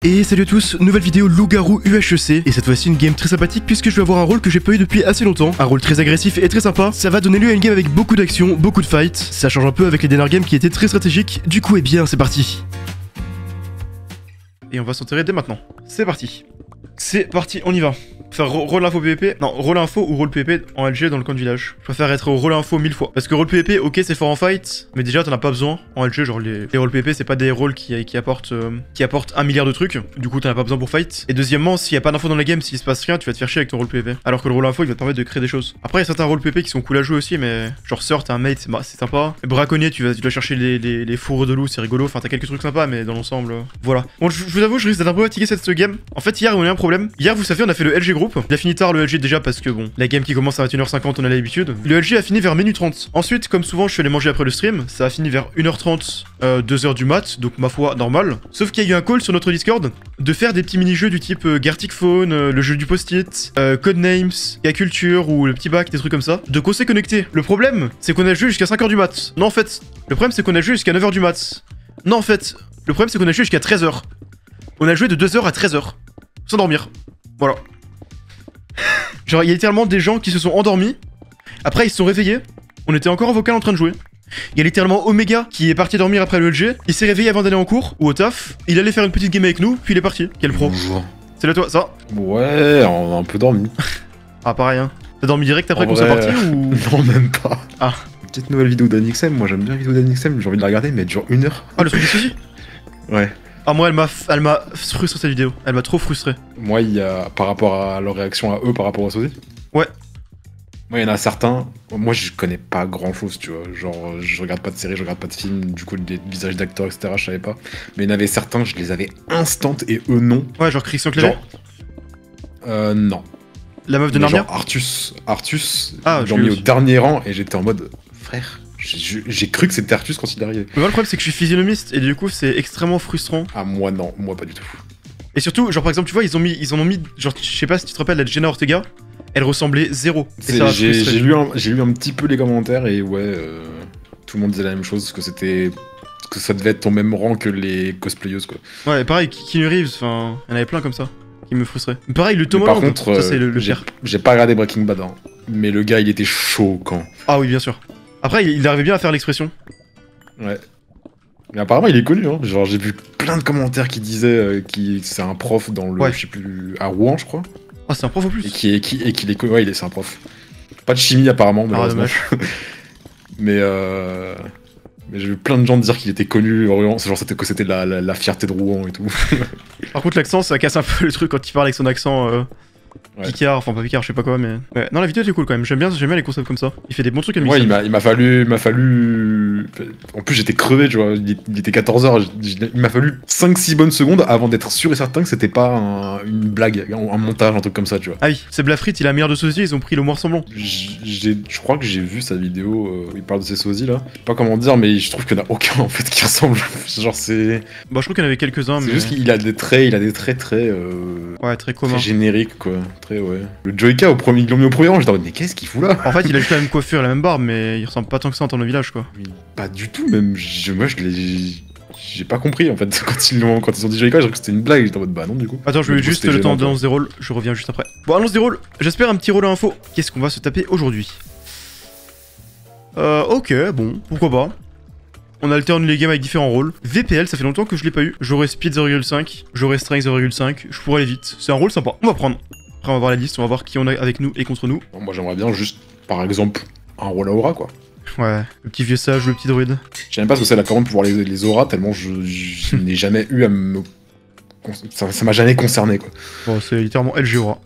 Et salut à tous, nouvelle vidéo loup-garou UHEC, et cette fois-ci une game très sympathique puisque je vais avoir un rôle que j'ai pas eu depuis assez longtemps, un rôle très agressif et très sympa, ça va donner lieu à une game avec beaucoup d'action, beaucoup de fights, ça change un peu avec les dernières games qui étaient très stratégiques, du coup eh bien c'est parti. Et on va s'enterrer dès maintenant, c'est parti. C'est parti, on y va. Faire rôle info PVP, non, rôle info ou rôle PVP en LG dans le camp de village. Je préfère être au rôle info 1000 fois. Parce que rôle PVP, ok, c'est fort en fight, mais déjà t'en as pas besoin. En LG, genre les rôles PVP, c'est pas des rôles qui apportent un milliard de trucs. Du coup, t'en as pas besoin pour fight. Et deuxièmement, s'il y a pas d'info dans la game, s'il se passe rien, tu vas te faire chier avec ton rôle PVP. Alors que le rôle info, il va te permettre de créer des choses. Après, il y a certains rôles PVP qui sont cool à jouer aussi, mais genre Sort, t'as un mate, c'est sympa. Braconnier, tu dois chercher les fourrures de loup, c'est rigolo. Enfin, t'as quelques trucs sympas, mais dans l'ensemble, voilà. Bon, je vous avoue, je risque d'être un peu fatigué cette game. En fait, hier, on a eu un problème. Hier, vous savez, on a fait le LG group. Il a fini tard le LG déjà parce que bon, la game qui commence à 21h50, on a l'habitude. Le LG a fini vers minuit 30. Ensuite, comme souvent, je suis allé manger après le stream. Ça a fini vers 1h30, 2h du mat, donc ma foi, normal. Sauf qu'il y a eu un call sur notre Discord de faire des petits mini-jeux du type Gartic Phone, le jeu du post-it, Codenames, K-Culture ou le petit bac, des trucs comme ça. De quoi s'est connecté. Le problème, c'est qu'on a joué jusqu'à 5h du mat. Non, en fait, le problème, c'est qu'on a joué jusqu'à 9h du mat. Non, en fait, le problème, c'est qu'on a joué jusqu'à 13h. On a joué de 2h à 13h. Sans dormir. Voilà. Genre, il y a littéralement des gens qui se sont endormis. Après, ils se sont réveillés. On était encore en vocal en train de jouer. Il y a littéralement Omega qui est parti dormir après le LG. Il s'est réveillé avant d'aller en cours ou au taf. Il allait faire une petite game avec nous, puis il est parti. Quel pro. Bonjour. Salut à toi, ça Ouais, on a un peu dormi. Ah, pareil, hein. T'as dormi direct après qu'on soit parti ou. Non, même pas. Ah. Petite nouvelle vidéo d'Anixem. Moi, j'aime bien la vidéo d'Anixem. J'ai envie de la regarder, mais elle dure 1 heure. Ah, le truc du souci. Ouais. Ah, moi, elle m'a frustré cette vidéo. Elle m'a trop frustré. Moi, il y a. Par rapport à leur réaction à eux par rapport au Sosie. Ouais. Moi, il y en a certains. Moi, je connais pas grand chose, tu vois. Genre, je regarde pas de séries, je regarde pas de films. Du coup, des visages d'acteurs, etc., je savais pas. Mais il y en avait certains, je les avais instant et eux non. Ouais, genre Christian Clavier. Non. La meuf de Mais Narnia. genre Artus, Ah, ils l'ont mis au dernier rang et j'étais en mode frère. J'ai cru que c'était Artus quand il est arrivé. Mais moi, le problème, c'est que je suis physionomiste et du coup, c'est extrêmement frustrant. Ah, moi non, moi pas du tout. Et surtout, genre par exemple, tu vois, ils en ont mis, genre, je sais pas si tu te rappelles, la Jenna Ortega, elle ressemblait zéro. J'ai lu un petit peu les commentaires et ouais, tout le monde disait la même chose, que c'était. Que ça devait être au même rang que les cosplayeuses quoi. Ouais, pareil, Keanu Reeves, enfin, il y en avait plein comme ça, qui me frustraient. Pareil, le Tom Holland, par contre, ça c'est le pire. J'ai pas regardé Breaking Bad, hein, mais le gars il était chaud quand. Ah oui, bien sûr. Après, il arrivait bien à faire l'expression. Ouais. Mais apparemment il est connu, hein. Genre j'ai vu plein de commentaires qui disaient que c'est un prof dans le, je sais plus, à Rouen je crois. Ah, c'est un prof en plus. Et qu'il est connu, ouais c'est un prof. Pas de chimie apparemment, malheureusement. Mais j'ai vu plein de gens dire qu'il était connu, genre c'était la fierté de Rouen et tout. Par contre l'accent, ça casse un peu le truc quand il parle avec son accent Picard, enfin pas Picard, je sais pas quoi, mais... Ouais. Non, la vidéo était cool quand même, j'aime bien les concepts comme ça. Il fait des bons trucs à ouais, il m'a fallu... En plus j'étais crevé, tu vois, il était 14h, il m'a fallu 5-6 bonnes secondes avant d'être sûr et certain que c'était pas une blague, un montage, un truc comme ça, tu vois. Ah oui, c'est Blafrit, il a meilleur de sosie, ils ont pris le moins ressemblant. Je crois que j'ai vu sa vidéo où il parle de ses sosies là. Je sais pas comment dire, mais je trouve qu'il n'y en a aucun en fait qui ressemble. Genre c'est... Bah je trouve qu'il y en avait quelques-uns, mais... C'est juste qu'il a des traits très... Ouais, très communs. Très génériques quoi. Très, ouais. Le Joyka, ils l'ont mis au premier rang, j'étais en mode, mais qu'est-ce qu'il fout là? En fait, il a juste la même coiffure et la même barbe, mais il ressemble pas tant que ça en temps de village, quoi. Mais pas du tout, même. Moi, j'ai pas compris, en fait. Quand ils ont dit Joyka, j'ai cru que c'était une blague, j'étais en mode, bah non, du coup. Attends, je vais juste le temps d'annonce des rôles, je reviens juste après. Bon, annonce des rôles, j'espère un petit rôle à info. Qu'est-ce qu'on va se taper aujourd'hui? Ok, bon, pourquoi pas. On alterne les games avec différents rôles. VPL, ça fait longtemps que je l'ai pas eu. J'aurai Speed 0,5, j'aurai Strength 0,5, je pourrais aller vite. C'est un rôle sympa, on va prendre. Après, on va voir la liste, on va voir qui on a avec nous et contre nous. Bon, moi, j'aimerais bien juste, par exemple, un rôle à aura, quoi. Ouais, le petit vieux sage, le petit druide. Je sais même pas ce que c'est la commande pour voir les auras, tellement je n'ai jamais eu à me... Ça m'a jamais concerné, quoi. Bon, c'est littéralement LG aura.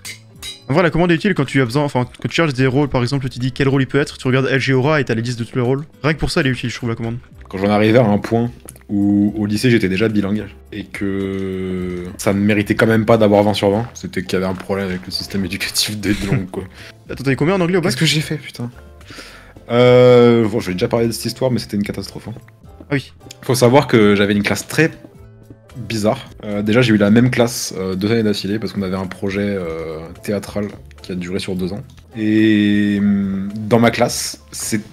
En vrai, la commande est utile quand tu as besoin, enfin, quand tu cherches des rôles, par exemple, tu dis quel rôle il peut être, tu regardes LG aura et t'as les listes de tous les rôles. Rien que pour ça, elle est utile, je trouve, la commande. Quand j'en arrivais à un point où au lycée j'étais déjà bilingue et que ça ne méritait quand même pas d'avoir 20 sur 20, c'était qu'il y avait un problème avec le système éducatif des langues quoi. Attends, t'avais combien en anglais au bac? Qu'est-ce que j'ai fait putain? Bon, je vais déjà parler de cette histoire mais c'était une catastrophe. Hein. Ah oui. Faut savoir que j'avais une classe très bizarre. Déjà j'ai eu la même classe 2 années d'affilée parce qu'on avait un projet théâtral qui a duré sur 2 ans. Et dans ma classe,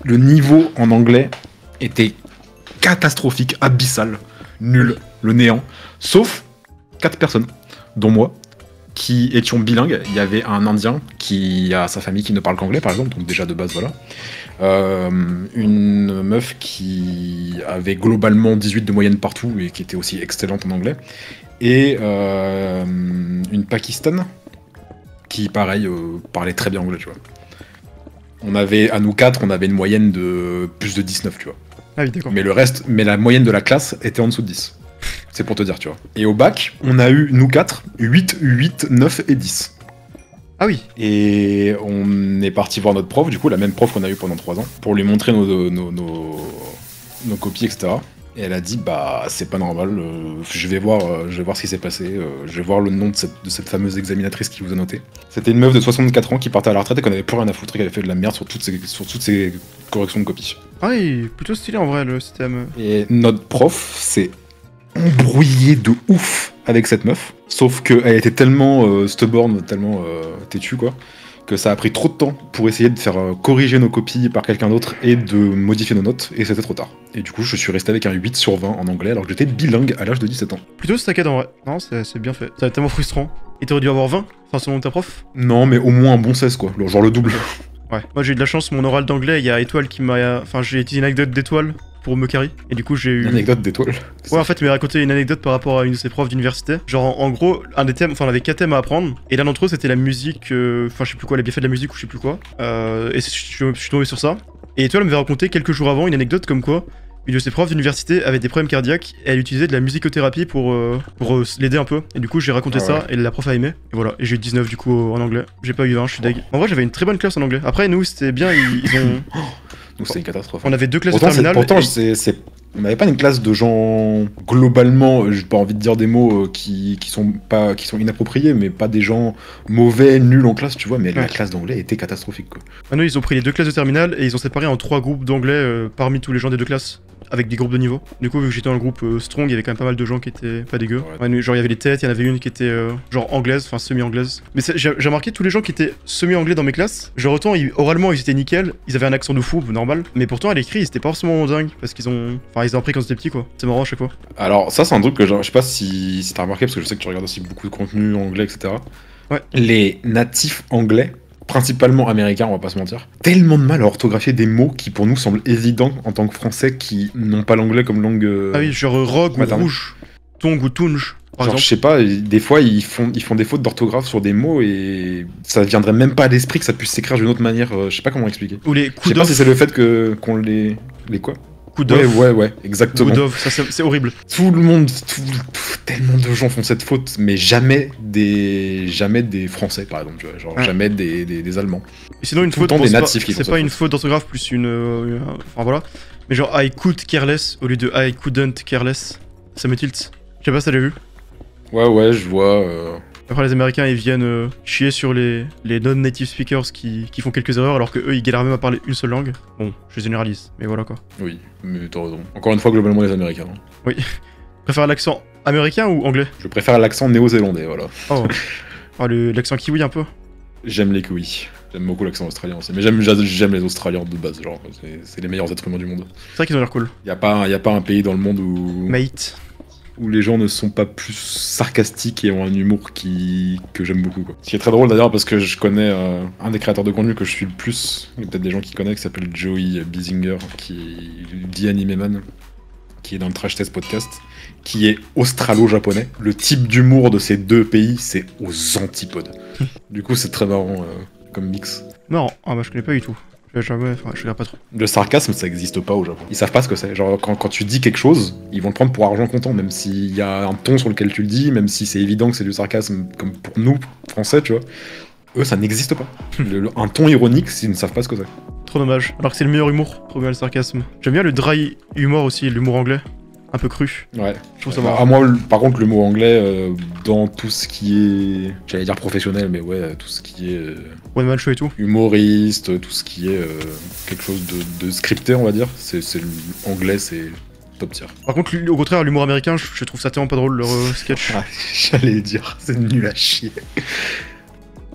le niveau en anglais était catastrophique, abyssal, nul, le néant. Sauf 4 personnes, dont moi, qui étions bilingues. Il y avait un Indien qui a sa famille qui ne parle qu'anglais, par exemple, donc déjà de base, voilà. Une meuf qui avait globalement 18 de moyenne partout et qui était aussi excellente en anglais. Et une Pakistane qui, pareil, parlait très bien anglais, tu vois. On avait, à nous 4, on avait une moyenne de plus de 19, tu vois. Ah oui, d'accord. Mais la moyenne de la classe était en dessous de 10. C'est pour te dire, tu vois. Et au bac, on a eu, nous 4, 8, 8, 9 et 10. Ah oui. Et on est parti voir notre prof, du coup, la même prof qu'on a eu pendant 3 ans, pour lui montrer nos copies, etc. Et elle a dit, bah, c'est pas normal, je vais voir ce qui s'est passé, je vais voir le nom de cette fameuse examinatrice qui vous a noté. C'était une meuf de 64 ans qui partait à la retraite et qu'on avait plus rien à foutre et qui avait fait de la merde sur toutes ses corrections de copies. Ah oui, plutôt stylé en vrai le système. Et notre prof s'est embrouillé de ouf avec cette meuf, sauf qu'elle était tellement stubborn, tellement têtue, quoi, que ça a pris trop de temps pour essayer de faire corriger nos copies par quelqu'un d'autre et de modifier nos notes, et c'était trop tard. Et du coup, je suis resté avec un 8 sur 20 en anglais alors que j'étais bilingue à l'âge de 17 ans. Plutôt stackade en vrai. Non, c'est bien fait. C'est tellement frustrant. Et t'aurais dû avoir 20, enfin selon ta prof. Non, mais au moins un bon 16, quoi, genre le double. Ouais. Moi j'ai eu de la chance, mon oral d'anglais, il y a Étoile qui m'a... Enfin j'ai utilisé une anecdote d'Étoile pour me carry. Et du coup j'ai eu... Une anecdote d'étoile. Ouais, en fait, il m'a raconté une anecdote par rapport à une de ses profs d'université. Genre, en gros, un des thèmes, enfin, on avait 4 thèmes à apprendre. Et l'un d'entre eux, c'était la musique, enfin, je sais plus quoi, les bienfaits de la musique ou je sais plus quoi. Et je suis tombé sur ça. Et Étoile m'avait raconté quelques jours avant une anecdote comme quoi une de ses profs d'université avait des problèmes cardiaques et elle utilisait de la musicothérapie pour l'aider un peu. Et du coup, j'ai raconté ça et la prof a aimé. Et voilà, et j'ai eu 19 du coup en anglais. J'ai pas eu 20, je suis deg. En vrai, j'avais une très bonne classe en anglais. Après, nous, c'était bien, ils ont. Donc c'était une catastrophe. On avait 2 classes de terminale. Pourtant, on n'avait pas une classe de gens globalement, j'ai pas envie de dire des mots qui sont inappropriés, mais pas des gens mauvais, nuls en classe, tu vois, mais la classe d'anglais était catastrophique, quoi. Ah non, ils ont pris les 2 classes de terminale et ils ont séparé en 3 groupes d'anglais parmi tous les gens des 2 classes, avec des groupes de niveau. Du coup, vu que j'étais dans le groupe strong, il y avait quand même pas mal de gens qui étaient pas dégueux. Ouais, genre il y avait les têtes, il y en avait une qui était genre anglaise, enfin semi-anglaise. Mais j'ai remarqué tous les gens qui étaient semi-anglais dans mes classes, genre autant oralement ils étaient nickel, ils avaient un accent de fou, normal, mais pourtant à l'écrit ils étaient pas forcément dingues, parce qu'ils ont... Enfin ils ont appris quand ils étaient petits, quoi. C'est marrant à chaque fois. Alors ça c'est un truc que je sais pas si t'as remarqué, parce que je sais que tu regardes aussi beaucoup de contenu anglais, etc. Ouais. Les natifs anglais, principalement américains, on va pas se mentir, tellement de mal à orthographier des mots qui pour nous semblent évidents en tant que français qui n'ont pas l'anglais comme langue. Ah oui, genre rogue ou rouge, tong ou tunge. Par exemple. Je sais pas, des fois ils font des fautes d'orthographe sur des mots et ça viendrait même pas à l'esprit que ça puisse s'écrire d'une autre manière, je sais pas comment expliquer. Ou les coups d'off. Je sais pas si c'est le fait qu'on les quoi. Ouais, exactement. Ça c'est horrible. Tout le monde, tellement de gens font cette faute, mais jamais des Français, par exemple, tu vois, genre jamais des Allemands. Et sinon une faute, des natifs qui font c'est pas une faute d'orthographe plus une, enfin voilà. Mais genre I could careless au lieu de I couldn't careless, ça me tilt. Je sais pas si t'as déjà vu. Ouais, je vois. Après les Américains ils viennent chier sur les non-native speakers qui font quelques erreurs alors que eux ils galèrent même à parler une seule langue. Bon, je généralise, mais voilà quoi. Oui, mais t'as raison. Encore une fois, globalement les Américains. Oui. Préfère l'accent américain ou anglais? Je préfère l'accent néo-zélandais, voilà. Oh, l'accent kiwi un peu. J'aime les kiwis. J'aime beaucoup l'accent australien aussi. Mais j'aime les Australiens de base, genre, c'est les meilleurs êtres humains du monde. C'est vrai qu'ils ont l'air cool. Y a pas un pays dans le monde où... Mate. Où les gens ne sont pas plus sarcastiques et ont un humour que j'aime beaucoup, quoi. Ce qui est très drôle d'ailleurs parce que je connais un des créateurs de contenu que je suis le plus, il y a peut-être des gens qui connaissent, qui s'appelle Joey Biesinger, qui dit Animeman, qui est dans le Trash Test Podcast, qui est australo-japonais. Le type d'humour de ces deux pays, c'est aux antipodes. Du coup, c'est très marrant comme mix. Marrant, ah bah je connais pas du tout. Jamais, enfin, je regarde pas trop. Le sarcasme, ça existe pas au Japon. Ils savent pas ce que c'est. Genre, quand tu dis quelque chose, ils vont le prendre pour argent comptant, même s'il y a un ton sur lequel tu le dis, même si c'est évident que c'est du sarcasme, comme pour nous, français, tu vois. Eux, ça n'existe pas. Un ton ironique, ils ne savent pas ce que c'est. Trop dommage. Alors que c'est le meilleur humour, trop bien le sarcasme. J'aime bien le dry humour aussi, l'humour anglais. Un peu cru. Ouais. Je trouve ça marrant. Moi, par contre, le mot anglais, dans tout ce qui est, j'allais dire professionnel, mais ouais, tout ce qui est one man show et tout. Humoriste, tout ce qui est quelque chose de scripté, on va dire, c'est l'anglais, c'est top tier. Par contre, au contraire, l'humour américain, je trouve ça tellement pas drôle, leur sketch. Ah, j'allais dire, c'est nul à chier.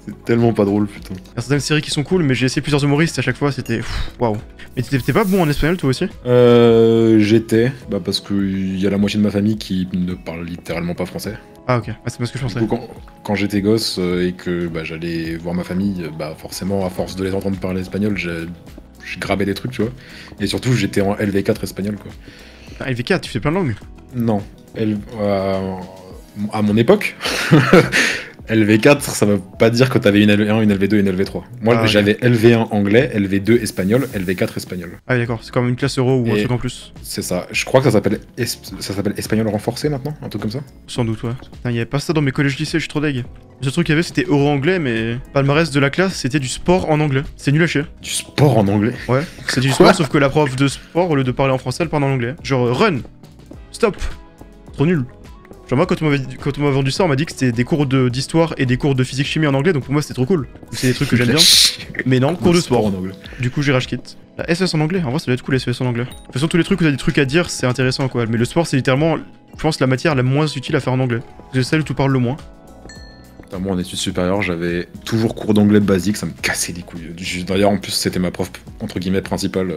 C'est tellement pas drôle, putain. Il y a certaines séries qui sont cool, mais j'ai essayé plusieurs humoristes à chaque fois, c'était waouh. Mais t'es pas bon en espagnol toi aussi? J'étais, parce qu'il y a la moitié de ma famille qui ne parle littéralement pas français. Ah ok, c'est pas ce que je pensais. Du coup, quand j'étais gosse et que j'allais voir ma famille, forcément, à force de les entendre parler espagnol, je grabais des trucs, tu vois. Et surtout, j'étais en LV4 espagnol, quoi. Ah, LV4, tu fais plein de langues? Non. À mon époque, LV4, ça veut pas dire que t'avais une LV1, une LV2 et une LV3. Moi, j'avais LV1 anglais, LV2 espagnol, LV4 espagnol. Ah d'accord, c'est comme une classe euro ou un truc en plus. C'est ça. Je crois que ça s'appelle espagnol renforcé maintenant, un truc comme ça. Sans doute, ouais. Putain, y avait pas ça dans mes collèges lycées, je suis trop deg. Le seul truc qu'il y avait, c'était euro-anglais, mais palmarès de la classe, c'était du sport en anglais. C'est nul à chier. Du sport en anglais? Ouais, c'est du sport, sauf que la prof de sport, au lieu de parler en français, elle parle en anglais. Genre, run, stop, trop nul. Genre moi, quand on m'a vendu ça, on m'a dit que c'était des cours d'histoire et des cours de physique-chimie en anglais, donc pour moi c'était trop cool. C'est des trucs que j'aime bien. Mais non, cours de sport. En anglais. Du coup, j'ai rage kit. La SS en anglais, en vrai ça doit être cool, la SS en anglais. De toute façon, tous les trucs où t'as des trucs à dire, c'est intéressant quoi. Mais le sport, c'est littéralement, je pense, la matière la moins utile à faire en anglais. C'est celle où tu parles le moins. Moi, en études supérieures, j'avais toujours cours d'anglais basique, ça me cassait les couilles. D'ailleurs, en plus, c'était ma prof, entre guillemets, principale.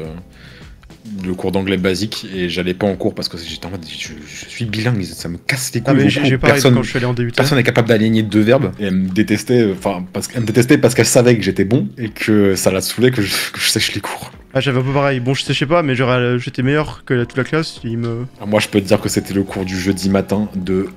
Le cours d'anglais basique et j'allais pas en cours parce que j'étais en mode je suis bilingue, ça me casse les couilles. Ah mais j'ai pareil quand je suis allé en DUT. Personne n'est capable d'aligner deux verbes et elle me détestait, parce qu'elle savait que j'étais bon et que ça la saoulait que je sèche les cours. Ah j'avais un peu pareil, bon je séchais pas mais genre j'étais meilleur que toute la classe, Moi je peux te dire que c'était le cours du jeudi matin de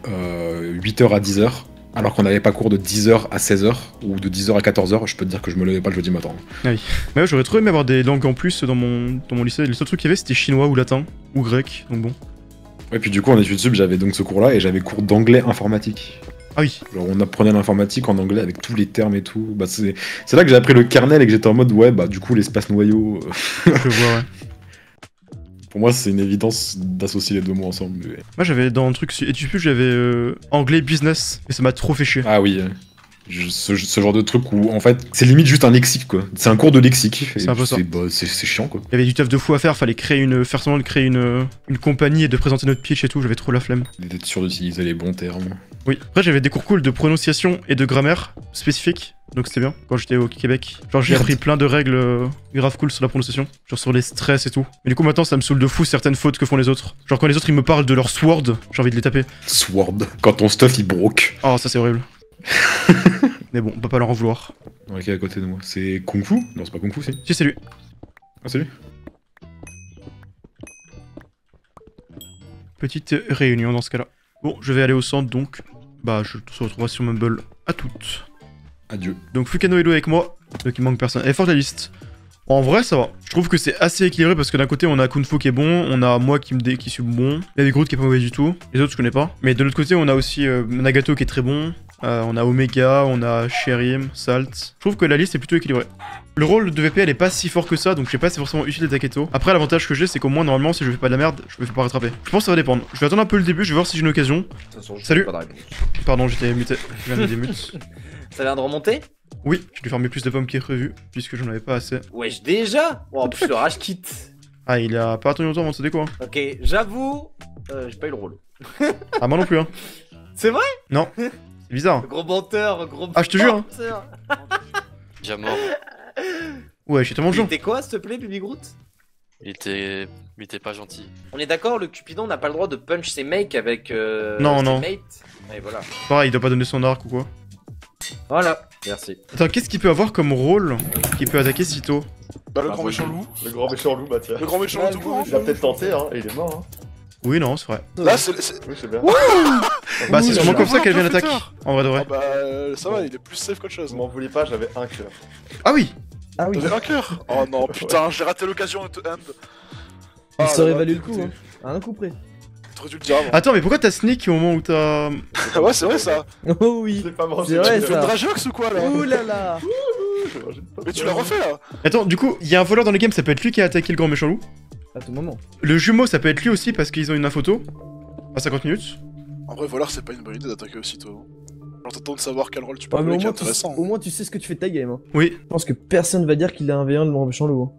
8h à 10h. Alors qu'on n'avait pas cours de 10h à 16h ou de 10h à 14h, je peux te dire que je me levais pas le jeudi matin. Ah oui. Mais ouais, j'aurais trop aimé avoir des langues en plus dans mon lycée. Les seuls trucs qu'il y avait c'était chinois ou latin ou grec, donc bon. Ouais, puis du coup en études sup j'avais donc ce cours là et j'avais cours d'anglais informatique. Ah oui. Genre on apprenait l'informatique en anglais avec tous les termes et tout. C'est là que j'ai appris le kernel et que j'étais en mode ouais du coup l'espace noyau. Je vois ouais. Pour moi, c'est une évidence d'associer les deux mots ensemble. Mais... Moi, j'avais dans le truc études sup, j'avais anglais business et ça m'a trop fait chier. Ah oui, ce genre de truc où en fait, c'est limite juste un lexique quoi. C'est un cours de lexique. C'est un peu ça. C'est chiant quoi. Il y avait du taf de fou à faire, fallait faire semblant de créer une compagnie et de présenter notre pitch et tout, j'avais trop la flemme. D'être sûr d'utiliser les bons termes. Oui. Après, j'avais des cours cool de prononciation et de grammaire spécifiques. Donc c'était bien quand j'étais au Québec. Genre j'ai appris plein de règles grave cool sur la prononciation. Genre sur les stress et tout. Mais du coup maintenant ça me saoule de fou certaines fautes que font les autres. Genre quand les autres ils me parlent de leur sword, j'ai envie de les taper. Sword. Quand ton stuff il broke. Oh ça c'est horrible. Mais bon, on peut pas leur en vouloir. Ok à côté de moi. C'est Kung Fu? Non c'est pas Kung Fu si. Si c'est lui. Ah c'est lui. Petite réunion dans ce cas là. Bon je vais aller au centre donc. Bah je se retrouverai sur Mumble. À toutes. Adieu. Donc Fukano Edo avec moi, donc il manque personne. Elle est forte la liste. En vrai ça va. Je trouve que c'est assez équilibré parce que d'un côté on a Kung Fu qui est bon, on a moi qui suis bon, il y a des Groot qui est pas mauvais du tout, les autres je connais pas. Mais de l'autre côté on a aussi Nagato qui est très bon, on a Omega, on a Sherim, Salt. Je trouve que la liste est plutôt équilibrée. Le rôle de VP elle est pas si fort que ça, donc je sais pas si c'est forcément utile d'être Taketo. Après l'avantage que j'ai c'est qu'au moins normalement si je fais pas de la merde, je me fais pas rattraper. Je pense que ça va dépendre. Je vais attendre un peu le début, je vais voir si j'ai une occasion. Salut. Pardon j'étais muté, je viens de démute. Ça vient de remonter? Oui, je lui farmer plus de pommes qu'il est prévu, puisque j'en avais pas assez. Wesh, déjà? Oh, en plus, le rage kit. Ah, il a pas attendu longtemps avant de se déco, hein. Ok, j'avoue, j'ai pas eu le rôle. Ah, moi non plus, hein. C'est vrai? Non, c'est bizarre. Gros menteur, Ah, je te jure, hein. Déjà mort. Ouais, je suis tellement Il chiant. était quoi, s'il te plaît, Bibi Groot? Il était pas gentil. On est d'accord, le Cupidon n'a pas le droit de punch ses mates avec Non, ses non. mates. Et voilà. Pareil, il doit pas donner son arc ou quoi. Voilà, merci. Attends, qu'est-ce qu'il peut avoir comme rôle qui peut attaquer si tôt? Bah le grand méchant loup. Le grand méchant loup, bah tiens. Le grand méchant loup tout court. Il a peut-être tenté, hein, et il est mort. Hein. Oui, non, c'est vrai. Là c'est... Oui, c'est bien. Bah, c'est sûrement comme ça qu'elle vient l'attaque. l'attaque. En vrai de vrai. Ah bah ça va, il est plus safe qu'autre chose. Vous m'en voulez pas, j'avais un cœur. Ah oui! Ah oui, T'avais un cœur. Oh non putain, j'ai raté l'occasion de end. il Ah, saurait là, valu le écoutez. coup, hein. À un coup près. T'aurais dû le dire avant. Attends, mais pourquoi t'as sneak au moment où t'as. Ah ouais c'est vrai ça. Oh oui. C'est pas bon, C'est vrai, Tu fais ça. une Drajox ou quoi là? Ouh là là. Mais tu l'as refait là. Attends, du coup, il y a un voleur dans le game, ça peut être lui qui a attaqué le grand méchant loup. À tout moment. Le jumeau, ça peut être lui aussi parce qu'ils ont une photo. À 50 minutes. En vrai voleur c'est pas une bonne idée d'attaquer aussitôt. Genre t'attends de savoir quel rôle tu peux Ouais, mais jouer au qui est moins, intéressant. au moins tu sais ce que tu fais de ta game. Hein. Oui. Je pense que personne va dire qu'il a un V1 de mon méchant loup.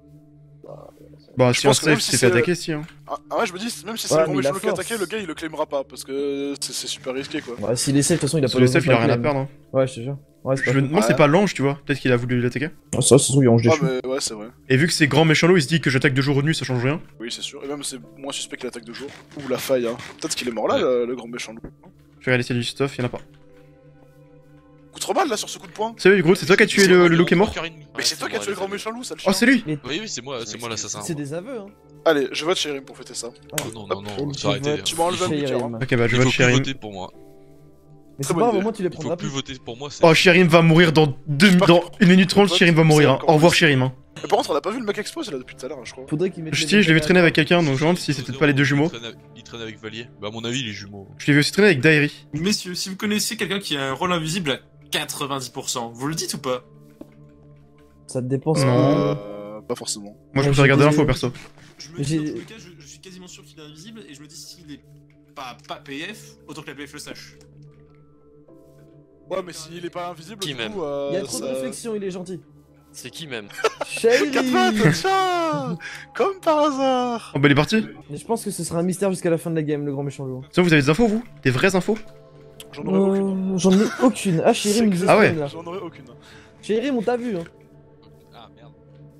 Bah, Je si un pense que safe, même si c'est fait c'est- attaquer si, hein. Ah ouais je me dis, même si c'est Ouais, le grand mais méchant la loup qui a force. attaqué, le gars il le claimera pas parce que c'est super risqué quoi. Ouais, s'il est safe, de toute façon, il a pas Sur les safe, il a rien à claim. perdre, hein. Ouais, je te jure. Ouais, c'est Je pas me faux. demande, c'est pas l'ange, tu vois. Peut-être qu'il a voulu l'attaquer. Ah, ça, se trouve, il range des Ah, choux. mais ouais, c'est vrai. Et vu que c'est grand méchant loup, il se dit que j'attaque de jour ou de nuit, ça change rien. Oui, c'est sûr. Et même, c'est moins suspect que l'attaque de jour. Ou la faille, hein. Peut-être qu'il est mort là, le grand méchant loup. Je vais regarder s'il y a du stuff, y'en a pas. Coûte trop mal là sur ce coup de poing. Salut Groot, c'est toi qui as tué le loup qui est mort? Mais c'est toi qui as tué le grand méchant loup, ça le Oh, c'est lui! Oui, c'est moi l'assassin. C'est des aveux, hein. Allez, je vote Shérim pour fêter ça. Non, Et faut arrêter. vote Tu m'as enlevé un Shérim. buteur, hein. Ok, bah je Il vote faut plus Shérim. voter pour moi. Mais Très c'est bonne pas grave, idée. au moins tu les Il faut prendras plus plus. voter pour moi. c'est- Oh, Shérim va mourir dans 1 minute 30, Shérim va mourir. Hein. Au revoir, Shérim. Hein. Mais par contre, on a pas vu le mec expo, c'est là depuis tout à l'heure, je crois. Faudrait qu'ils mettent. Je sais, je l'ai vu traîner avec quelqu'un, donc je me demande si c'est peut-être pas les deux jumeaux. Il traîne avec Valier. Bah, à mon avis, les jumeaux. Je l'ai vu aussi traîner avec Dairi. Messieurs, si vous connaissez quelqu'un qui a un rôle invisible à 90%, vous le dites ou pas? Ça te dépend. Pas forcément. Moi, je Ouais, préfère j'ai regarder des- l'info perso. Je me dis, J'ai- dans tous les cas, je suis quasiment sûr qu'il est invisible et je me dis s'il est pas PF, autant que la PF le sache. Ouais, mais s'il est pas invisible, Qui du même coup, Il y a trop de ça- réflexion, il est gentil. C'est qui même? Shérim. Tiens Comme par hasard. Oh, bah il est parti. Mais je pense que ce sera un mystère jusqu'à la fin de la game, le grand méchant loup. Sinon, vous avez des infos, vous? Des vraies infos? J'en aurais aucune. J'en ai aucune. Ah, Shérim, il nous Ah ouais. espionne, là. J'en aurais aucune. Chérim, on t'a vu, hein. Ah merde.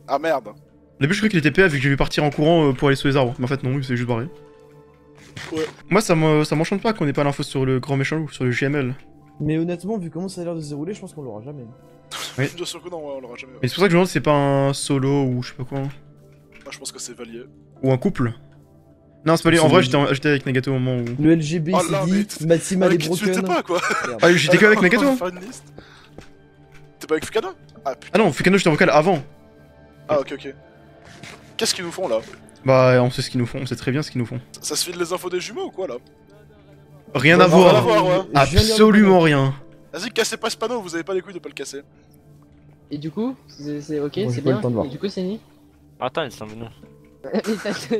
Ah merde. Au début, je croyais qu'il était PA vu que j'ai vu partir en courant pour aller sous les arbres. Mais en fait, non, il s'est juste barré. Ouais. Moi, ça m'enchante pas qu'on ait pas l'info sur le grand méchant loup, sur le GML. Mais honnêtement, vu comment ça a l'air de se dérouler, je pense qu'on l'aura jamais. Oui. Bien sûr que non, ouais, on l'aura jamais. Mais c'est pour ça que je me demande si c'est pas un solo ou je sais pas quoi. Moi, je pense que c'est Valier. Ou un couple. Non, c'est pas lui. En vrai, j'étais avec Nagato au moment où. Le LGB Oh s'est là, dit, mais Maxima les Avec qui tu étais broken. pas, quoi. Ah, j'étais que avec Nagato. On va Hein. faire une liste. T'es pas avec Fukada? Ah putain. Ah non, Fukano, j'étais en vocal avant. Ah, ok. Qu'est-ce qu'ils nous font là? Bah, on sait ce qu'ils nous font, on sait très bien ce qu'ils nous font. Ça se file les infos des jumeaux ou quoi là? Rien Ouais, à rien à voir. voir, ouais. Je viens de lire le Absolument rien. Vas-y, cassez pas ce panneau, vous avez pas les couilles de pas le casser. Et du coup, c'est ok, Bon, j'ai c'est pas eu bien. le temps de voir. Et du coup, c'est ni. Attends, ils sont venus.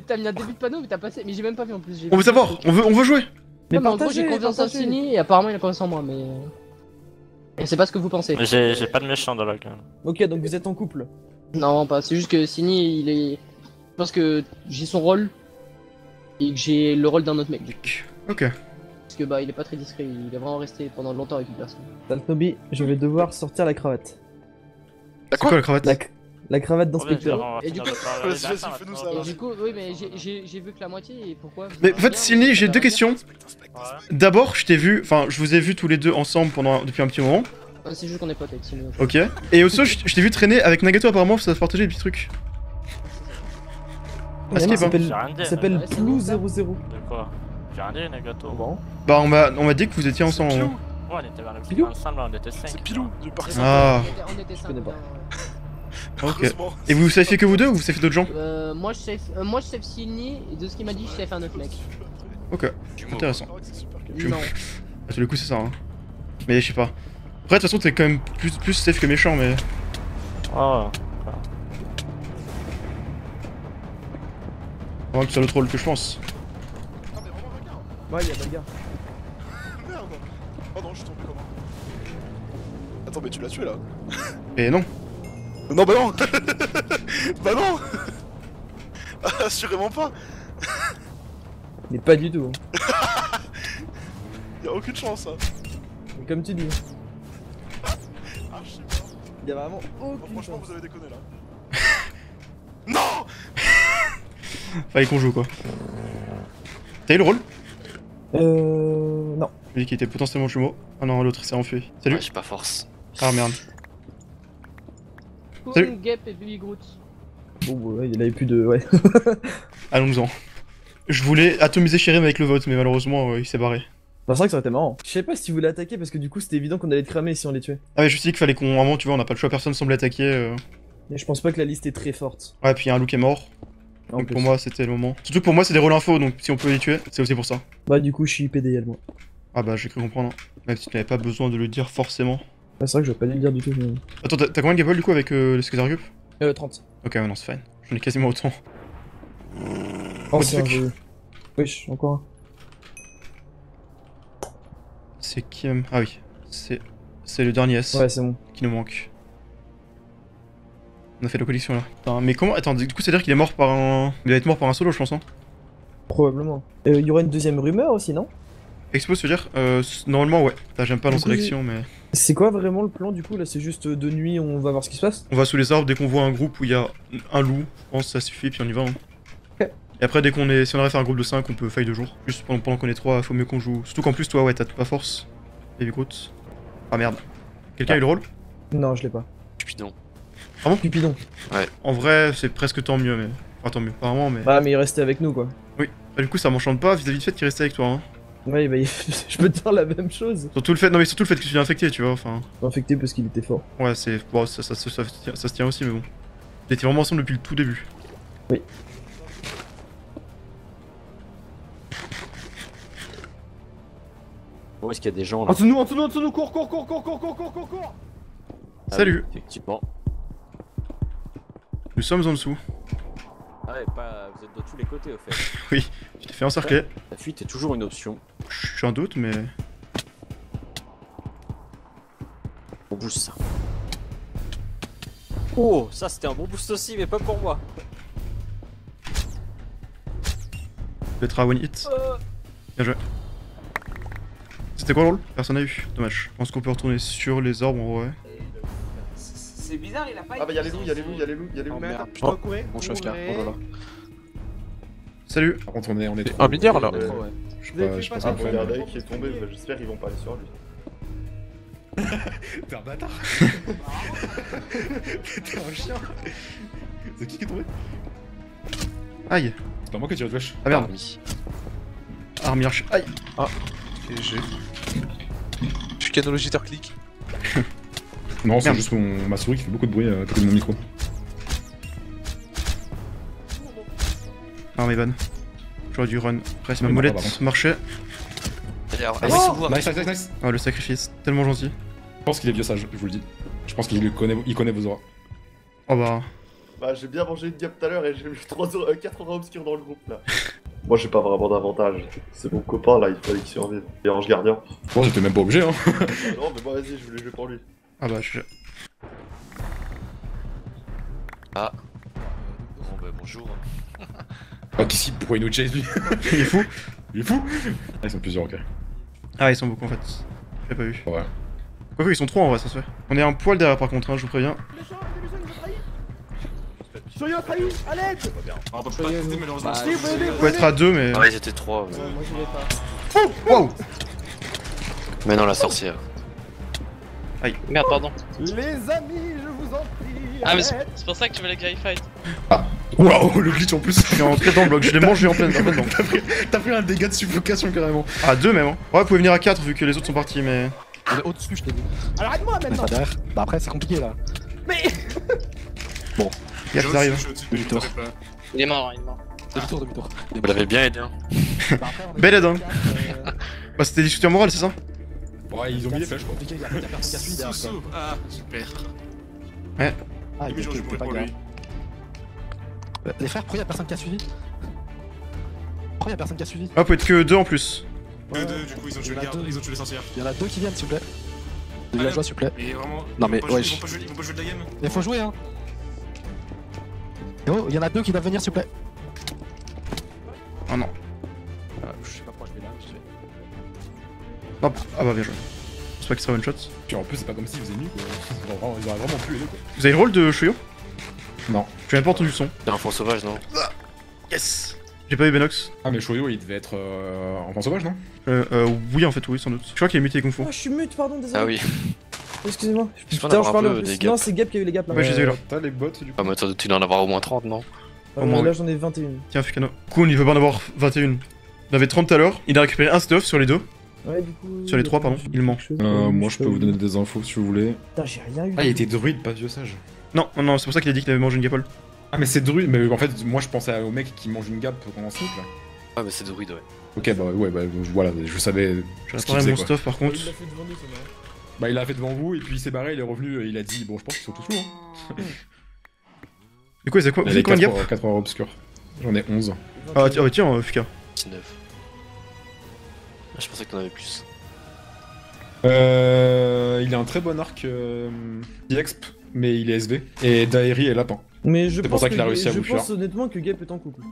T'as mis un début de panneau, mais t'as passé. Mais j'ai même pas vu en plus. On veut savoir, on veut jouer. Mais Non, mais en gros, partagez, j'ai confiance en partagez. Sini et apparemment il a confiance en moi, mais. Je sais pas ce que vous pensez. Mais j'ai pas de méchant dans la gueule. Ok, donc vous êtes en couple. Non, pas. C'est juste que Sini, il est. Je pense que j'ai son rôle et que j'ai le rôle d'un autre mec. Du coup. Ok. Parce que bah, il est pas très discret. Il est vraiment resté pendant longtemps avec une personne. Talknobi, je vais devoir sortir la cravate. T'as C'est quoi la cravate? La cravate d'inspecteur. Et du coup- Vas-y, fais-nous ça. Et du coup, oui, mais j'ai vu que la moitié. Et pourquoi Mais en fait, Silny, j'ai deux questions. Ouais. D'abord, je t'ai vu, enfin, je vous ai vu tous les deux ensemble depuis un petit moment. C'est juste qu'on est potes avec Sini. Ok. Et aussi, je t'ai vu traîner avec Nagato apparemment, ça se partageait des petits trucs. Ah, Il skip, hein. s'appelle J'ai rien dit. il s'appelle Ouais, c'est Plou bon, ça. 00. De quoi? J'ai rien dit, Nagato. Bon. Bah, on m'a dit que vous étiez ensemble. Pilou. Ouais, on était vers le Pilou ensemble, on était 5. C'est Pilou du parc. Ah. On était 5. connais pas. Ok. Heureusement. Et vous saviez que vous deux ou vous saviez d'autres gens? Moi je save Sini et de ce qu'il m'a dit je save un autre mec. Ok. Jumeaux. Intéressant. C'est vrai que c'est super calme. Tu- Non. À tous les coups, c'est ça. Hein. Mais je sais pas. Après, de toute façon, t'es quand même plus safe que méchant, mais. Oh, Vraiment que c'est le troll que je pense. Ah, mais vraiment, regarde. Ouais, il y a bagarre. Merde. Oh non, je suis tombé comment? Attends, mais tu l'as tué là? Et non. Non, bah non. Bah non. Assurément pas. Mais pas du tout. Y'a aucune chance, ça. Mais comme tu dis, Ah, je sais pas. il y a vraiment Non, aucune franchement, chance. vous avez déconné là. Non. Fallait qu'on joue quoi. T'as eu le rôle? Non. Lui qui était potentiellement jumeau. Ah non, l'autre s'est enfui. Salut. Ouais, j'ai pas force. Ah merde. Cool, Salut. Gap et Billy Groot. Bon, ouais, il avait plus de. Ouais. Allons-en. Je voulais atomiser Shérim avec le vote, mais malheureusement, il s'est barré. Bah, c'est vrai que ça aurait été marrant. Je sais pas si vous voulez attaquer parce que du coup, c'était évident qu'on allait te cramer si on les tuait. Ah, mais je me suis dit qu'il fallait qu'on. Vraiment, tu vois, on n'a pas le choix, personne semble attaquer. Mais je pense pas que la liste est très forte. Ouais, puis il y a un loup qui est mort. En Donc plus. pour moi, c'était le moment. Surtout que pour moi, c'est des rôles info, donc si on peut les tuer, c'est aussi pour ça. Bah, du coup, je suis PDL moi. Ah bah, j'ai cru comprendre. Même si tu n'avais pas besoin de le dire forcément. Bah, c'est vrai que je vais pas dû le dire du tout. Mais... Attends, t'as combien de gameplay du coup avec les Scazar Cup? 30. Ok, ouais, non, c'est fine. J'en ai quasiment autant. Oh, the c'est un fuck? jeu. Wesh, encore un. C'est qui même? Ah oui, c'est le dernier S Ouais, c'est bon. qui nous manque. On a fait la collection là. Attends, mais comment? Attends, du coup, c'est-à-dire qu'il est mort par un. Il va être mort par un solo, je pense, hein? Probablement. Il y aura une deuxième rumeur aussi, non? Expo, ça veut dire normalement, ouais. Enfin, j'aime pas Du lancer coup, l'action, mais. C'est quoi vraiment le plan du coup là? C'est juste de nuit, on va voir ce qui se passe? On va sous les arbres dès qu'on voit un groupe où il y a un loup, je pense que ça suffit, puis on y va. Hein. Ok. Et après, dès qu'on est. Si on arrive à faire un groupe de 5, on peut faille 2 jours. Juste pendant qu'on est 3, faut mieux qu'on joue. Surtout qu'en plus, toi, ouais, t'as pas force. Baby Groot. Ah merde. Quelqu'un a eu le rôle? Non, je l'ai pas. Cupidon. Cupidon. En vrai, c'est presque tant mieux, mais. Enfin, tant mieux, pas vraiment, mais. Ah, mais il restait avec nous quoi. Bah, du coup, ça m'enchante pas vis-à-vis du fait qu'il restait avec toi. Hein. Ouais, bah, je peux te dire la même chose. Surtout le fait. Non, mais surtout le fait que tu l'as infecté, tu vois. Enfin. Infecté parce qu'il était fort. Ouais, c'est. Bon, ça se tient aussi, mais bon. Vous étiez vraiment ensemble depuis le tout début. Oui. Où est-ce qu'il y a des gens là? En dessous de nous, cours, cours. Salut. Effectivement. Nous sommes en dessous. Ah ouais, pas... vous êtes de tous les côtés au fait. Oui, je t'ai fait encercler. La fuite est toujours une option. Je suis un doute, mais. On booste ça. Oh, ça c'était un bon boost aussi, mais pas pour moi. Peut-être à one hit. Bien joué. C'était quoi le rôle? Personne n'a eu. Dommage. Je pense qu'on peut retourner sur les arbres en vrai. C'est bizarre, il a pas. Ah bah y'a les loups, y'a les loups, y'a les loups, y'a les loups. Oh merde, Je putain. dois courir. Bon, je suis Oscar. Oh là là. Salut. Par contre, on est trop. Un milliard là. Je sais pas, Ah bon, y'a un mec qui est tombé, bah, j'espère qu'ils vont pas aller sur lui. T'es un bâtard. T'es un chien. C'est qui est tombé? Aïe. C'est pas moi qui ai tiré de flèche. Ah merde. Army archer. Aïe. GG. Je suis canologie clic. Non, c'est Merde. juste ma souris qui fait beaucoup de bruit à côté de mon micro. Ah, mais bonne. J'aurais dû run. Après, si ma Oui, molette pardon. marchait. D'ailleurs, Nice, nice, nice, nice. Ah, le sacrifice. Tellement gentil. Je pense qu'il est vieux sage, je vous le dis. Je pense qu'il connaît vos auras. Oh bah. Bah j'ai bien mangé une gap tout à l'heure et j'ai eu 4 auras obscures dans le groupe là. Moi j'ai pas vraiment d'avantage. C'est mon copain là, il fallait qu'il survive. Et Ange Gardien. Bon, j'étais même pas obligé, hein. Non mais moi vas-y, je voulais jouer pour lui. Ah bah, Ah. Bon bah bonjour. Ah, qu'ici, pourquoi il nous chase lui? Il est fou. Il est fou. Ah, ils sont plusieurs, ok. Ah, ils sont beaucoup en fait. J'ai pas vu. Ouais. Quoique, ils sont 3 en vrai, ça se fait. On est un poil derrière par contre, hein, je vous préviens. Soyez trahi, à l'aide. On peut pas tester malheureusement. Faut être à 2, mais. Ah ouais, ils étaient 3. Moi j'y vais pas. Wow. Mais non, la sorcière. Merde, pardon. Les amis, je vous en prie. Ah, mais c'est pour ça que tu voulais que j'aille fight. Waouh, le glitch en plus. Je suis entré dans le bloc, je l'ai mangé en pleine dent. T'as pris un dégât de suffocation carrément. À 2 même, hein. Ouais, vous pouvez venir à 4 vu que les autres sont partis, mais. Il est au-dessus, je t'ai dit. Alors aide-moi maintenant. Derrière. Bah après, c'est compliqué là. Gars, ils arrivent. Demi-tour. Il est mort, il est mort. Demi-tour, demi-tour. Vous l'avez bien aidé, hein. Bah, après, on est- Belle aide, hein. Bah, c'était discuteur moral, c'est ça? Ouais, ils ont mis les flèches quoi. Compliqué, il y a personne qui a suivi derrière. Sous-sous. Ah, super. Ah, Mais il j'aurais dû était mourir pas pour grave. lui. Les frères, pourquoi y'a personne qui a suivi? Pourquoi y'a personne qui a suivi? Ah, peut être que 2 en plus. Deux, du coup, ils ont tué le garde, ils ont tué les sorcières. Il y en a deux qui viennent, s'il vous plaît. Des villageois, s'il vous plaît. Mais vraiment. Non, mais ils vont pas jouer- wesh. Ils vont pas jouer de la game. Mais faut jouer, hein. Oh, il y en a deux qui doivent venir, s'il vous plaît. Ah non. Je sais pas pourquoi je vais là. je vais- Hop. Ah bah, bien joué. Je pas qu'il sera one shot. Puis en plus, c'est pas comme s'ils faisaient nuit quoi. Ils auraient vraiment pu aider quoi. Vous avez le rôle de Shoyo? Non. Je viens pas entendu le son. T'es un fond sauvage, non? Yes. J'ai pas eu Benox. Ah, mais Shoyo il devait être enfant sauvage non? Oui, en fait, oui, sans doute. Je crois qu'il est muté Kung Fu. Oh, je suis mute, pardon, désolé. Ah oui. Excusez-moi. Je peux en Putain, avoir je parle un en peu plus. des gaps. Non, c'est Gap qui a eu les gaps là. Ouais, je les ai eu là. T'as les bots du coup? Ah, mais tu dois en avoir au moins 30, non? Au moins, Là, oui. j'en ai 21. Tiens, Fukano. Cool, il veut pas en avoir 21. Il en avait 30 tout à l'heure. Il a récupéré un stuff sur les 2. Ouais, du coup. Sur les 3, pardon. Il ment. Moi je peux vous donner des infos si vous voulez. Putain, j'ai rien eu. Ah, il était druide, pas vieux sage. Non, non, non, c'est pour ça qu'il a dit qu'il avait mangé une gapole. Ah, mais c'est druide, mais en fait, moi je pensais au mec qui mange une gap pendant sneak là. Ah, mais c'est druide, ouais. Ok, bah ouais, bah voilà, je savais. Je ce qu'il réparais faisait, mon quoi. stuff par contre. Il l'a fait devant nous, ça va. Bah, il l'a fait devant vous, et puis il s'est barré, il est revenu, et il a dit, bon, je pense qu'ils sont tous loups. Hein. Du coup, c'est quoi? Vous Il avez y a combien de gap? 4 heures obscures. J'en ai 11. Ah, tiens, Fuka. 19. Ah, je pensais que t'en avais plus. Il a un très bon arc exp, mais il est SV. Et Daeri est lapin. Mais je C'est pour pense ça qu'il a que- réussi à vous Je pense honnêtement que Gap est en couple.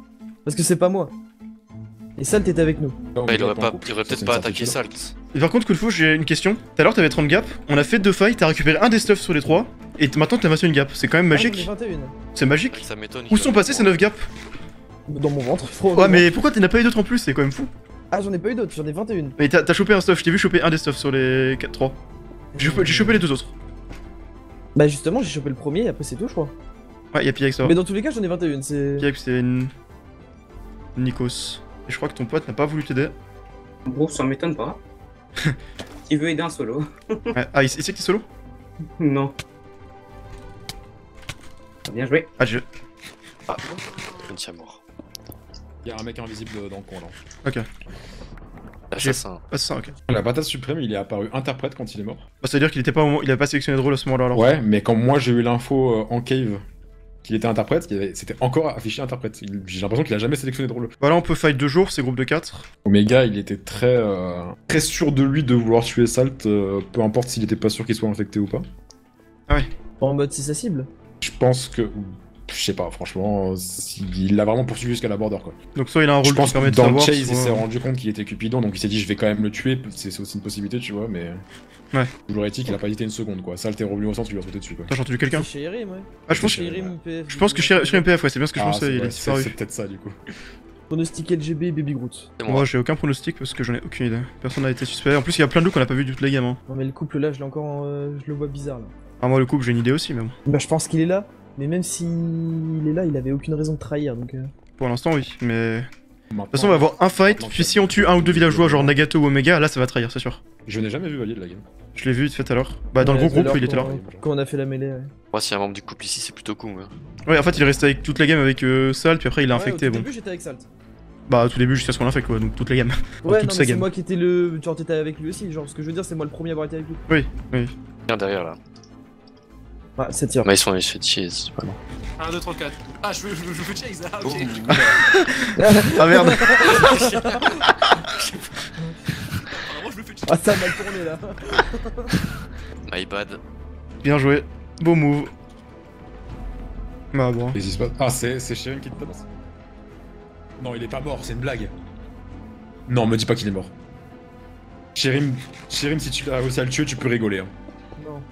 Parce que c'est pas moi. Et Salt était avec nous. Bah, il aurait peut-être pas attaqué Salt. Et par contre, Kulfo, j'ai une question. Tout à l'heure, t'avais 30 gaps. On a fait 2 fights, t'as récupéré un des stuffs sur les 3. Et maintenant, t'as massé une gap. C'est quand même magique. Ah, j'en ai 21. C'est magique. Ça m'étonne. Où sont passés ces 9 gaps? Dans mon ventre. Ouais, mais pourquoi t'en as pas eu d'autres en plus? C'est quand même fou. Ah, j'en ai pas eu d'autres, j'en ai 21. Mais t'as chopé un stuff, je t'ai vu choper un des stuffs sur les 3. J'ai chopé les 2 autres. Bah, justement, j'ai chopé le premier et après, c'est tout, je crois. Ouais, y'a Piax, ça va. Mais dans tous les cas, j'en ai 21. C'est. Piax, c'est Nikos. Et je crois que ton pote n'a pas voulu t'aider. Bon, ça m'étonne pas. Il veut aider un solo. Ouais. Ah, il sait que t'es solo? Non. Bien joué. Ah, je ne tiens mort. Il y a un mec invisible dans le coin là. Ok. L'assassin. Assassin, ok. La patate suprême, il est apparu interprète quand il est mort. Bah, ça veut dire qu'il était pas il avait pas sélectionné de rôle à ce moment-là alors. Ouais, mais quand moi j'ai eu l'info en cave qu'il était interprète, c'était encore affiché interprète. J'ai l'impression qu'il a jamais sélectionné de rôle. Voilà, on peut fight 2 jours, c'est groupe de 4. Omega, il était très sûr de lui de vouloir tuer Salt, peu importe s'il était pas sûr qu'il soit infecté ou pas. Ah ouais. En mode c'est sa cible. Je pense que. Je sais pas, franchement, il l'a vraiment poursuivi jusqu'à la border quoi. Donc soit il a un rôle qui permet de dans savoir. le chase, il s'est rendu compte qu'il était Cupidon, donc il s'est dit je vais quand même le tuer, c'est aussi une possibilité, tu vois, mais. Ouais. Toujours éthique, il a pas hésité une seconde quoi. Salt est revenu au centre, il lui a sauté dessus quoi. T'as entendu quelqu'un? C'est chez Erim, ouais. Ah, je pense chez Erim, PF. Je pense que chez PF, ouais, c'est bien ce que je pensais, il est disparu. C'est peut-être ça du coup. Pronostic LGB Baby Groot. Moi j'ai aucun pronostic parce que j'en ai aucune idée. Personne n'a été suspect. En plus il y a plein de loups qu'on a pas vu du tout la gamme. Hein. Non mais le couple là, je l'ai encore, je le vois bizarre là. Ah moi le couple j'ai une idée aussi mais bon. Bah je pense qu'il est là, mais même s'il est là, il avait aucune raison de trahir donc. Pour l'instant oui, mais... De toute façon on va avoir un fight, puis si on tue un ou deux villageois genre Nagato ou Omega, là ça va trahir, c'est sûr. Je n'ai jamais vu Valier de la game. Je l'ai vu vite fait alors. Bah dans le gros groupe il était là. Quand on a fait la mêlée, ouais. Moi s'il y a un membre du couple ici c'est plutôt cool. Ouais en fait il est resté avec toute la game avec Salt, puis après il a infecté Au bon. début j'étais avec Salt. Bah au tout début jusqu'à ce qu'on l'infecte quoi, donc toute la gamme. Ouais toute non sa mais c'est gamme. moi qui étais le... Genre t'étais avec lui aussi, genre ce que je veux dire c'est moi le premier à avoir été avec lui. Oui, oui. Viens derrière là. Ah, ça tire. Bah ils sont allés se faire chase, c'est pas bon. 1, 2, 3, 4. Ah, je veux chase, ah, ok. Ah merde. Ah, ça a mal tourné là. My bad. Bien joué. Beau move. Bah bon. Qu'est-ce qui se passe? Ah, c'est Shirin qui te tape. Non, il est pas mort, c'est une blague. Non, me dis pas qu'il est mort. Shirin, si tu as réussi à le tuer, tu peux rigoler. Hein. Non.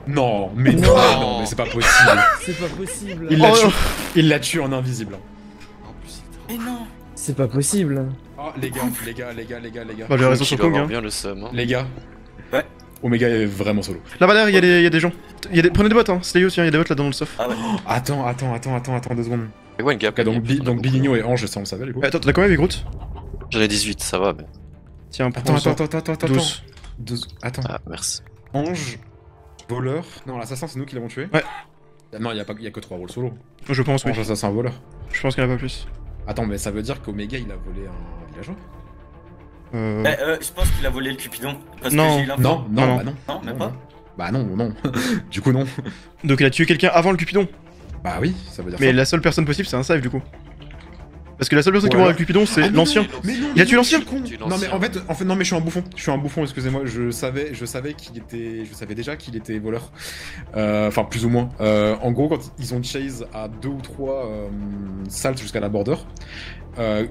Non, mais non, non, mais c'est pas possible. C'est pas possible. Il l'a tué en invisible. Mais non. C'est pas possible. Ah, les gars. Bah j'ai raison sur Kong hein. Bien le seum, hein. Les gars. Ouais. Omega est vraiment solo. Là-bas derrière, il y a des gens. Prenez des bottes hein, Slayo aussi, il y a des bottes là dans le stuff. Ah ouais. Attends, 2 secondes. Mais ouais, une gap. Ok, donc Biligno et Ange, ça on le savait du coup. Attends, t'as combien avec Groot? J'en ai 18, ça va, mais. Tiens, attends. 12. Attends. Ah, merci. Ange, voleur. Non, l'assassin, c'est nous qui l'avons tué. Ouais. Non, il y a que 3 rôles solo. Je pense, oui. Ange, assassin, voleur. Je pense qu'il y en a pas plus. Attends, mais ça veut dire qu'Omega il a volé un villageois? Je pense qu'il a volé le Cupidon. Parce Non. que j'ai eu l'info. Non, bah non. Non, même pas. Bah non. Du coup, non. Donc il a tué quelqu'un avant le Cupidon. Bah oui, ça veut dire Mais ça. la seule personne possible, c'est un save du coup. Parce que la seule personne qui mourra avec le Cupidon, c'est l'ancien. Il a tué l'ancien. Non mais en fait non mais je suis un bouffon, excusez-moi, je savais déjà qu'il était voleur. Enfin plus ou moins. En gros quand ils ont chase à 2 ou 3 Salt jusqu'à la border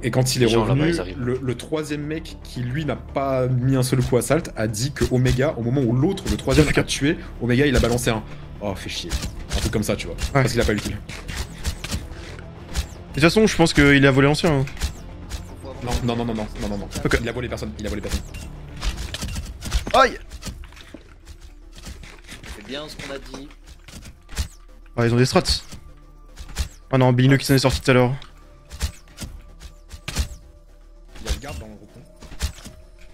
et quand il est revenu, le troisième mec qui lui n'a pas mis un seul coup à Salt a dit que Omega, au moment où l'autre, le troisième a tué, Omega il a balancé un oh fait chier. Un truc comme ça tu vois. Parce qu'il a pas eu le kill. De toute façon, je pense qu'il a volé l'ancien. Hein. Non. Okay. Il a volé personne. Aïe! C'est bien ce qu'on a dit. Ah, ils ont des strats. Ah non, Biligno qui s'en est sorti tout à l'heure. Il y a le garde dans le groupe.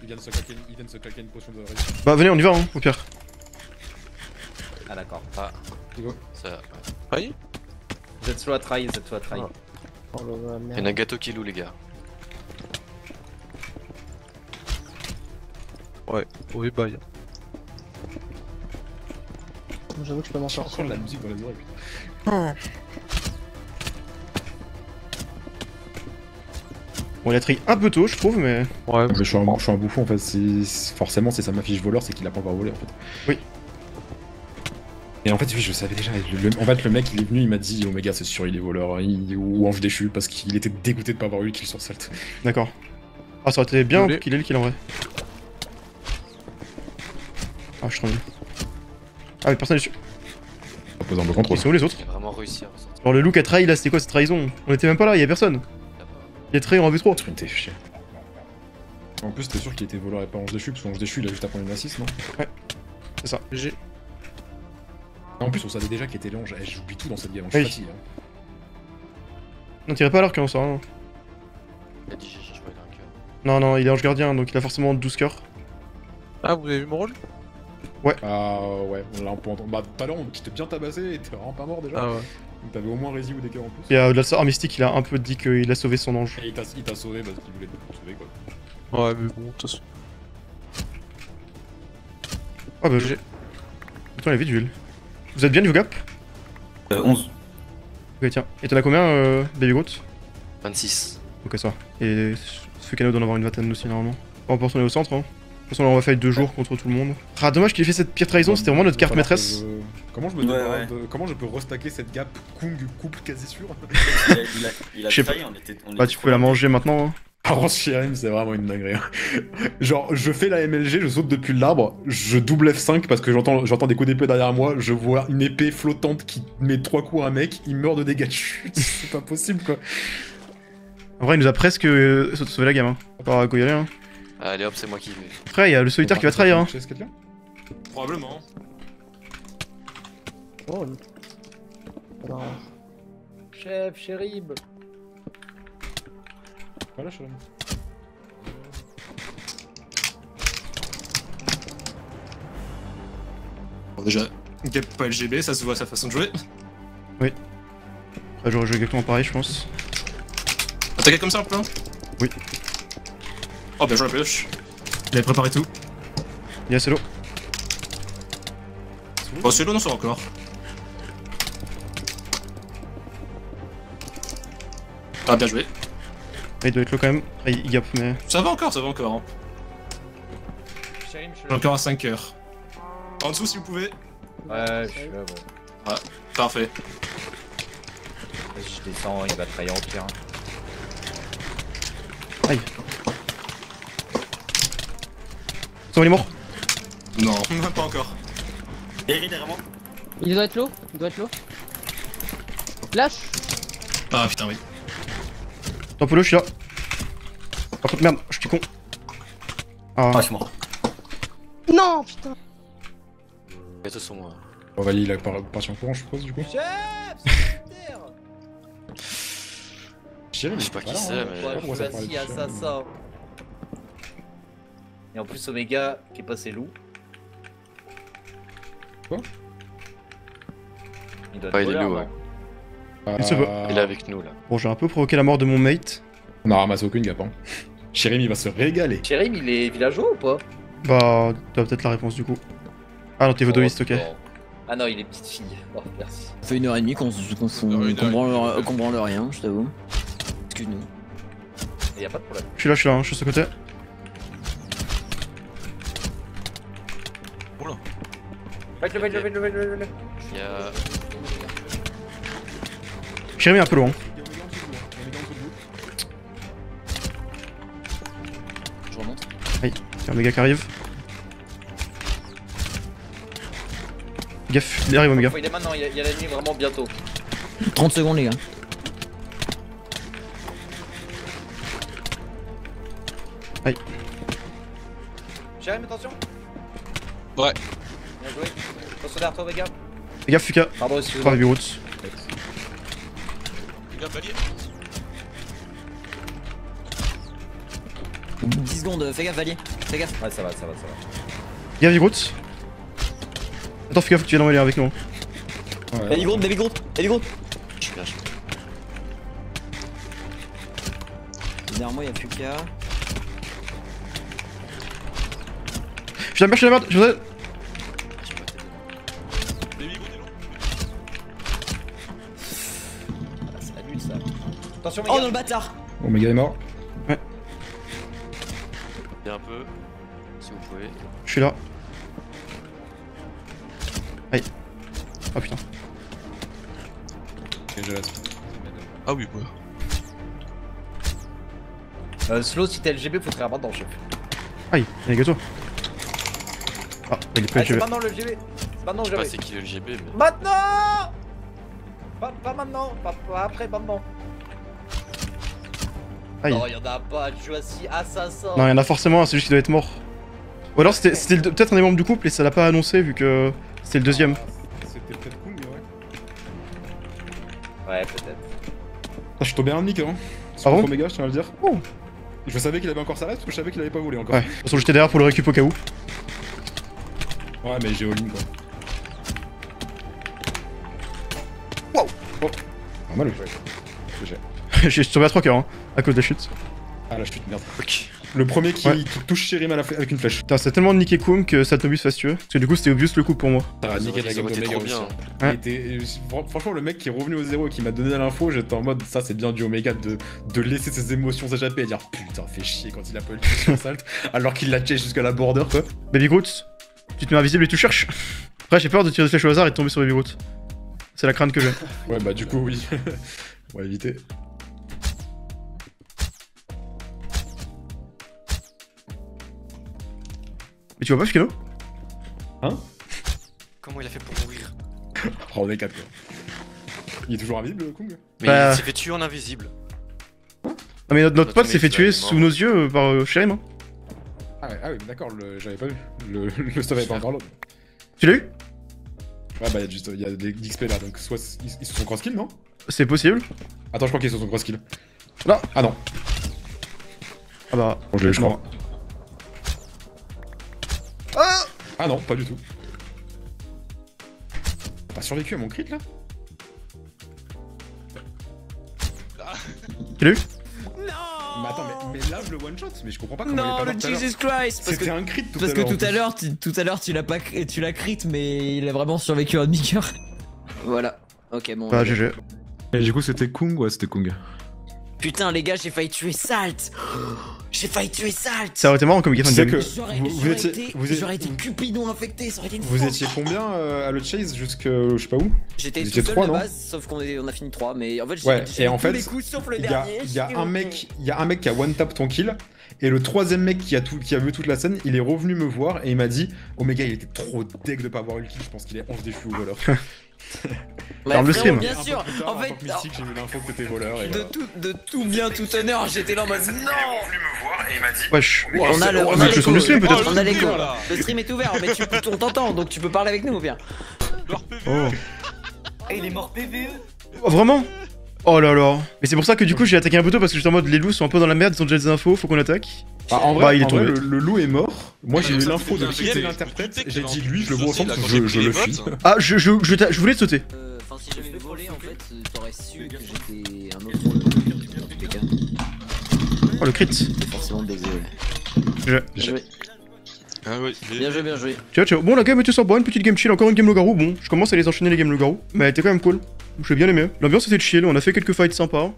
Il vient de se claquer une potion de résistance. Bah venez, on y va, hein, au pire. Ah d'accord. Ah. Ça... Oui. Vous êtes slow à try, Oh là là, Il y a merde. Nagato qui loue, les gars. Ouais, oui, bye. J'avoue que je peux m'en sortir. La musique dans les oreilles. Bon, il a tri un peu tôt, je trouve, mais. Ouais, je suis un bouffon en fait. Forcément, c'est ça m'affiche voleur, c'est qu'il a pas encore volé en fait. Oui. Et en fait, oui, je savais déjà. En fait, le mec, il est venu, il m'a dit Omega, c'est sûr, il est voleur, hein, ou ange déchu, parce qu'il était dégoûté de pas avoir eu le kill sur Salt. D'accord. Ah, ça aurait été bien qu'il ait le kill en vrai. Ah, je suis trop nul. Ah, mais personne est dessus. Posant le contrôle. Ils sont où les autres? Il a vraiment réussi à ressortir. Alors, le look a trahi là, c'était quoi cette trahison? On était même pas là, y'a personne. Il a trahi en V3. T'es chier. En plus, t'es sûr qu'il était voleur et pas ange déchu, parce qu'ange déchu, il a juste à prendre une assist, non? Ouais. C'est ça. GG. En plus, on savait déjà qu'il était l'ange. Eh, j'oublie tout dans cette game, je Oui. suis fatigué. Hein. Non, tirez pas à l'arc quand on sort. Hein. Il a dit GG, je crois qu'il a un cœur. Non, non, il est ange gardien, donc il a forcément 12 cœurs. Ah, vous avez vu mon rôle? Ah ouais, là on peut entendre. Bah, tout à l'heure, on t'était bien tabassé et t'es vraiment pas mort déjà. Ah ouais. Donc t'avais au moins Rési ou des cœurs en plus. Et au-delà de ça, Mystique, il a un peu dit qu'il a sauvé son ange. Et il t'a sauvé parce qu'il voulait te sauver quoi. Ouais, mais bon, de toute façon. Ah bah j'ai. Attends, il est vite, Jules. Vous êtes bien niveau gap? 11. Ok, tiens. Et t'en as combien, Baby Groot? 26. Ok, ça. Et ce canot doit en avoir une vingtaine aussi, normalement. On va retourner au centre, hein. De toute façon, là, on va faire 2 jours contre tout le monde. Ah, dommage qu'il ait fait cette pire trahison, c'était vraiment notre carte maîtresse. Comment je me débarrasse comment je peux restacker cette gap Kung couple quasi sûr? Il a Je sais trahi, pas. on était Bah, tu peux la manger maintenant, hein. Par contre, Shirim, c'est vraiment une dinguerie. Hein. Genre, je fais la MLG, je saute depuis l'arbre, je double F5 parce que j'entends des coups d'épée derrière moi, je vois une épée flottante qui met 3 coups à un mec, il meurt de dégâts de chute. C'est pas possible quoi. En vrai, il nous a presque sauvé la gamme, hein. Pas à quoi y aller, hein. Allez hop, c'est moi qui vais. Après, il y a le solitaire qui va trahir, hein. Chez quelqu'un? Probablement. Oh, alors... Chef, Chérib. Voilà, Shirim. Bon, déjà, Gap pas LGB, ça se voit à sa façon de jouer. Oui. Après, j'aurais joué exactement pareil, je pense. Attaquer comme ça un peu? Oui. Oh, bien joué la pioche. Il avait préparé tout. Il y a Celo. Oh, celui-là, non, ça va encore. Ah, bien joué. Il doit être low quand même. Ah, il gap, mais. Ça va encore, Hein. Chérim, je suis J'ai encore à 5 heures. En dessous, si vous pouvez. Ouais, je suis là, bon. Ouais, parfait. Vas-y, je descends, il va trahir au pire. Aïe. Ça va, il est mort? Non, pas encore. Eri derrière moi. Il doit être low, Lâche. Ah putain, oui. Attends, Polo, je suis là. Par contre, merde, je suis con. Ah, Ah, je suis mort. Non, putain. Bientôt sur moi. On va lier la partie en courant, je suppose, du coup. Shirim, Je sais pas qui voilà, c'est, hein. mais- Je sais pas pourquoi ça parlait de Vas-y, Shirim. assassin. Et en plus, Omega qui est passé loup. Quoi? Il doit Ouais, être il est voleur, loup, non ouais. Il se peut. Il est avec nous là. bon, j'ai un peu provoqué la mort de mon mate. On a ramassé aucune gap, hein. Shirim, il va se régaler. Chérim, il est villageois ou pas? Bah, t'as peut-être la réponse du coup. Ah non, t'es vodoïste, ok. Bon. Ah non, il est petite fille. Oh, merci. Ça fait 1h30 qu'on branle rien, je t'avoue. Excuse-nous. Et y'a pas de problème. Je suis là, hein, je suis sur ce côté. Oula. Faites-le. Il y a. Jérémy est un peu loin. Je remonte. Aïe, il y a un méga qui arrive. Gaffe, il arrive, Omega. Il est maintenant, il y a l'ennemi vraiment bientôt. 30 secondes, les gars. Aïe. Chérim, attention. Ouais. Bien joué. Attention derrière toi, Omega. Fais gaffe, Fuka. Pardon, 3 excuse-moi. Baby Roots. Les gars, palier. 10 secondes, fais gaffe, Valier. Fais gaffe. Ouais, ça va. Gaffe, Baby Roots. Attends, Fuka, faut que tu viennes envoyer avec nous. Hein. Ouais. Baby Groot. Je suis là, je suis là. Derrière moi, il y a Fuka. Je la merde, je vous aide. Baby Groot est long. Ah, c'est la nuit, ça. Attention, Oh Omega. non, le bâtard. Omega est mort. Viens un peu. Si vous pouvez. Je suis là. Aïe. Ah putain. Ok, j'ai la Ah oui, ouais. Slow, si t'es LGB, faut te faire maintenant, chef. Aïe, il est gâteau. Ah, il est plus C'est LGB. maintenant le LGB. C'est maintenant le Je sais pas LGB. c'est qui le LGB, mais. Maintenant pas maintenant, pas après, maintenant. Aïe. Non, y'en a pas, je joue assis, assassin. Non, il y en a forcément un, c'est juste qu'il doit être mort. Ou alors c'était peut-être un des membres du couple et ça l'a pas annoncé vu que c'était le deuxième. C'était peut-être Kung, ouais. Ouais, peut-être. Ah, je suis tombé un nick, hein. Ah Sur bon Omega, je tiens à le dire. Oh. Je savais qu'il avait encore sa reste, parce que je savais qu'il avait pas volé encore. Ouais, de toute façon j'étais derrière pour le récup au cas où. Ouais, mais j'ai all-in quoi. Wow. Oh. Pas mal. Je suis tombé à 3 cœurs hein, à cause de la chute. Ah la chute, merde. Le premier qui touche Shirim avec une flèche. Putain, c'est tellement niqué Koum que Satnobus fasse tuer. Parce que du coup c'était obvious le coup pour moi. Ça a niqué la game été d'Omega trop aussi. bien. Ouais. Franchement, le mec qui est revenu au zéro et qui m'a donné l'info, j'étais en mode ça c'est bien du Omega de laisser ses émotions s'échapper et dire putain, fait chier quand il a pas eu le sur Salt alors qu'il l'a chase jusqu'à la border quoi. Baby Groot, tu te mets invisible et tu cherches. Après j'ai peur de tirer des flèches au hasard et de tomber sur Baby Groot. C'est la crainte que j'ai. Ouais bah du coup oui. On va éviter. Mais tu vois pas Fukano? Hein? Comment il a fait pour mourir? Oh on est 4 quoi. Il est toujours invisible le Kung? Mais Bah... il s'est fait tuer en invisible. Non mais notre pote s'est fait tuer sous nos yeux par Shirim. Hein. Ah oui d'accord, j'avais pas vu. Le stuff avait pas encore l'autre. Tu l'as eu? Ouais bah il y a des XP là, donc soit ils se sont cross-kill non? C'est possible. Attends je crois qu'ils se sont cross-kill. Non. Ah non. Ah bah... Bon, je l'ai eu je crois. Ah, ah non, pas du tout. T'as survécu à mon crit là? Tu l'as eu? Mais attends, mais là je le one shot, mais je comprends pas comment il est pas Non, mort le tout à l'heure. Jesus Christ! C'était un crit tout à Parce l'heure. que tout à l'heure, tu l'as pas, tu l'as crit, mais il a vraiment survécu à un demi-cœur. Voilà. Ok, bon. Bah GG. Et du coup c'était Kung? Ouais, c'était Kung. Putain, les gars, j'ai failli tuer Salt! J'ai failli tuer Salt! Ça aurait été marrant comme game. J'aurais été Cupidon infecté, ça aurait été une Vous force. étiez combien à le chase jusque je sais pas où? J'étais Vous tout étiez seul 3 de non? base, sauf qu'on a fini 3, mais en fait Ouais, j'ai et en tous fait, les coups sauf le il y dernier. a un mec qui a one tap ton kill, et le troisième mec qui a vu toute la scène, il est revenu me voir et il m'a dit Omega il était trop deg de pas avoir eu le kill, je pense qu'il est 11 déchu au voleur. Bah, le frérot, stream. bien sûr, en fait, Mystique, j'ai eu l'info que t'étais voleur. Et de tout bien, tout honneur, j'étais là en mode non! me voir et il m'a dit Wesh. On a on a sur le stream peut-être. On a l'écho. Le stream est ouvert, mais on t'entend, donc tu peux parler avec nous, viens. Oh. Il est mort PVE. Oh, vraiment? Oh là là. Mais c'est pour ça que du coup j'ai attaqué un peu tôt parce que j'étais en mode les loups sont un peu dans la merde, ils ont déjà des infos, faut qu'on attaque. Bah, en Bah, vrai, il est en vrai, tombé. le loup est mort. Moi j'ai eu ça, l'info c'était de bien qui était génial. l'interprète, Je j'ai dit doutais lui, je le que vois au là, centre, quand j'ai pris je les le votes, fuis. Ah je voulais te sauter. Enfin, si j'avais volé en fait, t'aurais su que j'étais un autre rôle dans tous les cas. Oh le crit. J'étais forcément baisé, ouais. Je... Bien joué. Ah ouais, Bien joué, bien joué. Ciao ciao. Bon la game était sympa, une petite game chill, encore une game Loup-Garou. Bon, je commence à les enchaîner les games Loup-Garou, mais elle était quand même cool. J'ai bien aimé. L'ambiance était chill, on a fait quelques fights sympas.